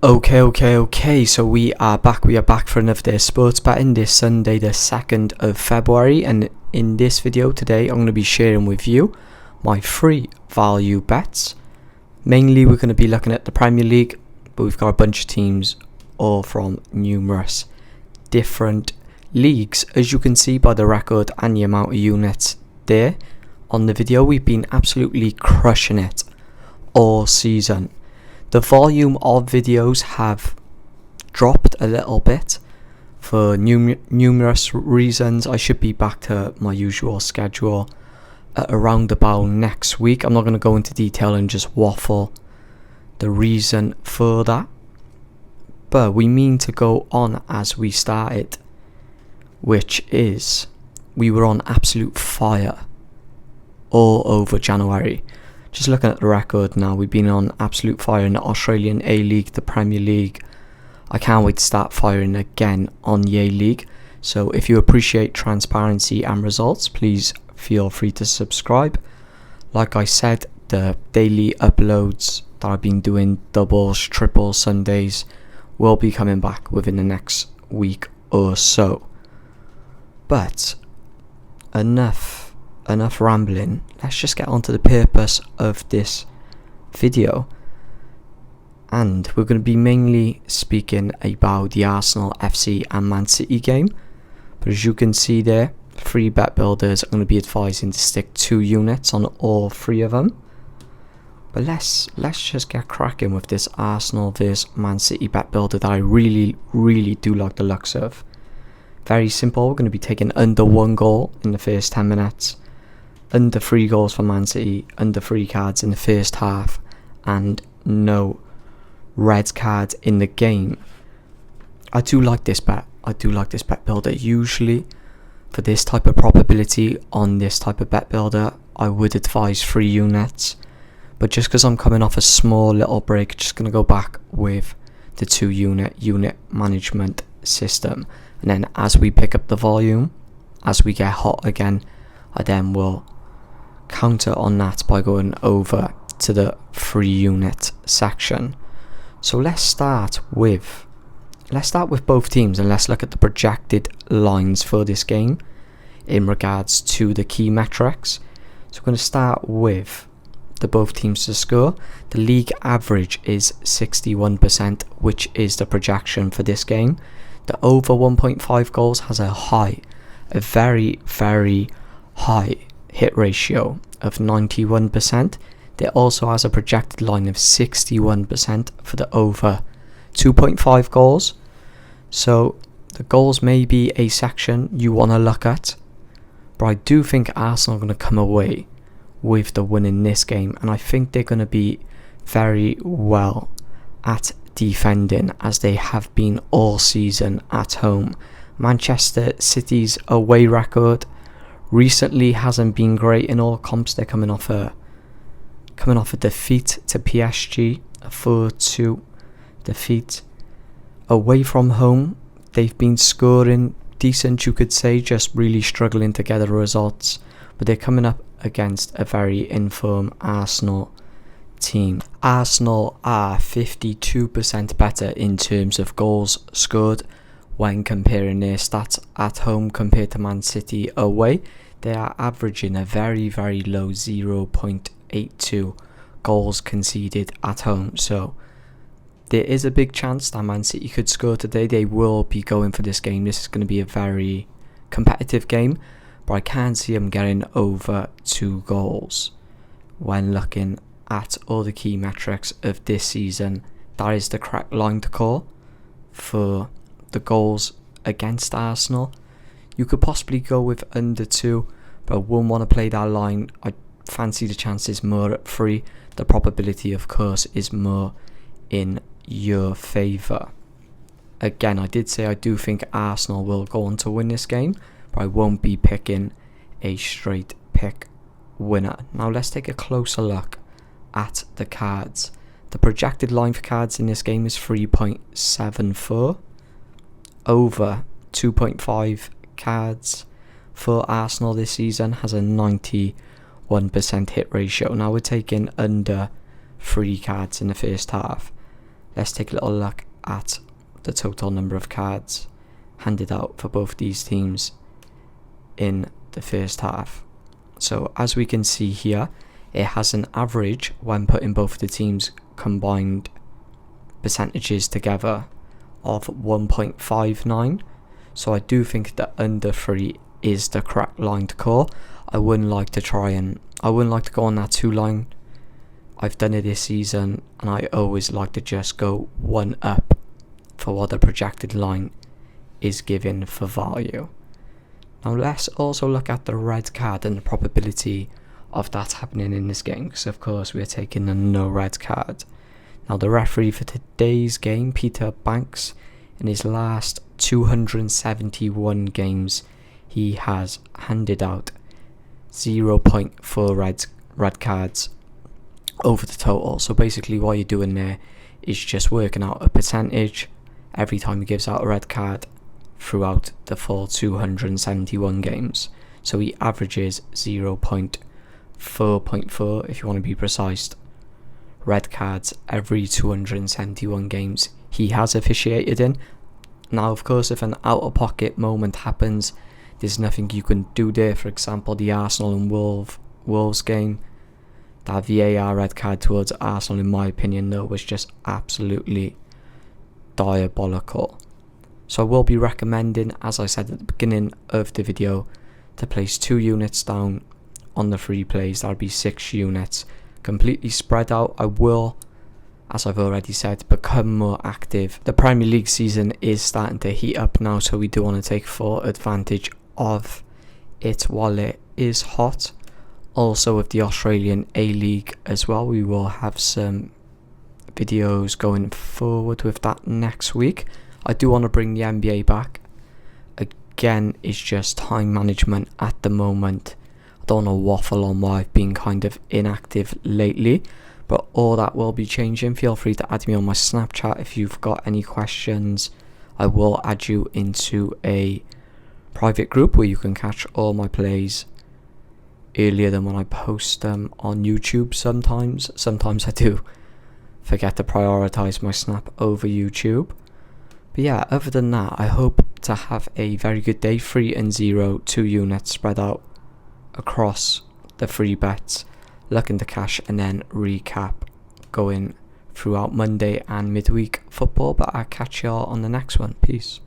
Okay. So we are back. We are back for another day of sports betting this Sunday, the 2nd of February. And in this video today, I'm going to be sharing with you my free value bets. Mainly, we're going to be looking at the Premier League, but we've got a bunch of teams all from numerous different leagues. As you can see by the record and the amount of units there on the video, we've been absolutely crushing it all season. The volume of videos have dropped a little bit for numerous reasons. I should be back to my usual schedule at around about next week. I'm not going to go into detail and just waffle the reason for that, but we mean to go on as we started, which is we were on absolute fire all over January. Just looking at the record now, we've been on absolute fire in the Australian A-League, the Premier League. I can't wait to start firing again on the A-League. So if you appreciate transparency and results, please feel free to subscribe. Like I said, the daily uploads that I've been doing, doubles, triples, Sundays, will be coming back within the next week or so. But enough rambling. Let's just get on to the purpose of this video, and we're going to be mainly speaking about the Arsenal FC and Man City game. But as you can see there, free bet builders are going to be advising to stick 2 units on all 3 of them. But let's just get cracking with this Arsenal vs Man City bet builder that I really do like the looks of. Very simple. We're going to be taking under 1 goal in the first 10 minutes, under 3 goals for Man City, under 3 cards in the first half, and no red cards in the game. I do like this bet. I do like this bet builder. Usually, for this type of probability on this type of bet builder, I would advise 3 units. But just because I'm coming off a small little break, just going to go back with the 2 unit management system. And then as we pick up the volume, as we get hot again, I then will counter on that by going over to the 3 unit section. So let's start with both teams, and let's look at the projected lines for this game in regards to the key metrics. So we're going to start with the both teams to score. The league average is 61%, which is the projection for this game. The over 1.5 goals has a very high hit ratio of 91%. There also has a projected line of 61% for the over 2.5 goals. So the goals may be a section you want to look at, but I do think Arsenal are going to come away with the win in this game, and I think they're going to be very well at defending, as they have been all season at home. Manchester City's away record recently hasn't been great in all comps. They're coming off a defeat to PSG, a 4-2 defeat. Away from home, they've been scoring decent, you could say, just really struggling to get the results. But they're coming up against a very infirm Arsenal team. Arsenal are 52% better in terms of goals scored when comparing their stats at home compared to Man City away. They are averaging a very low 0.82 goals conceded at home. So there is a big chance that Man City could score today. They will be going for this game. This is going to be a very competitive game, but I can't see them getting over 2 goals when looking at all the key metrics of this season. That is the correct line to call for the goals against Arsenal. You could possibly go with under 2, but I wouldn't want to play that line. I fancy the chances more at 3. The probability, of course, is more in your favour. Again, I did say I do think Arsenal will go on to win this game, but I won't be picking a straight pick winner. Now let's take a closer look at the cards. The projected line for cards in this game is 3.74. Over 2.5 cards for Arsenal this season has a 91% hit ratio. Now we're taking under 3 cards in the first half, let's take a little look at the total number of cards handed out for both these teams in the first half. So as we can see here, it has an average when putting both the teams' combined percentages together of 1.59. So I do think that under 3 is the correct line to call. I wouldn't like to go on that 2 line. I've done it this season, and I always like to just go 1 up for what the projected line is given for value. Now let's also look at the red card and the probability of that happening in this game, because of course we are taking a no red card. Now the referee for today's game, Peter Banks, in his last 271 games, he has handed out 0.4 red cards over the total. So basically what you're doing there is just working out a percentage every time he gives out a red card throughout the full 271 games. So he averages 0.4.4, if you want to be precise, red cards every 271 games he has officiated in. Now of course, if an out of pocket moment happens, there's nothing you can do there. For example, the Arsenal and Wolves game, that VAR red card towards Arsenal, in my opinion though, was just absolutely diabolical. So I will be recommending, as I said at the beginning of the video, to place 2 units down on the free plays. That'll be 6 units completely spread out. I will, as I've already said, become more active. The Premier League season is starting to heat up now, so we do want to take full advantage of it while it is hot. Also with the Australian A-League as well, we will have some videos going forward with that next week. I do want to bring the NBA back. Again, it's just time management at the moment. I don't want to waffle on why I've been kind of inactive lately, but all that will be changing. Feel free to add me on my Snapchat if you've got any questions. I will add you into a private group where you can catch all my plays earlier than when I post them on YouTube sometimes. Sometimes I do forget to prioritize my Snap over YouTube. But yeah, other than that, I hope to have a very good day. 3 and 0, 2 units spread out across the free bets, looking to cash, and then recap going throughout Monday and midweek football. But I'll catch y'all on the next one. Peace.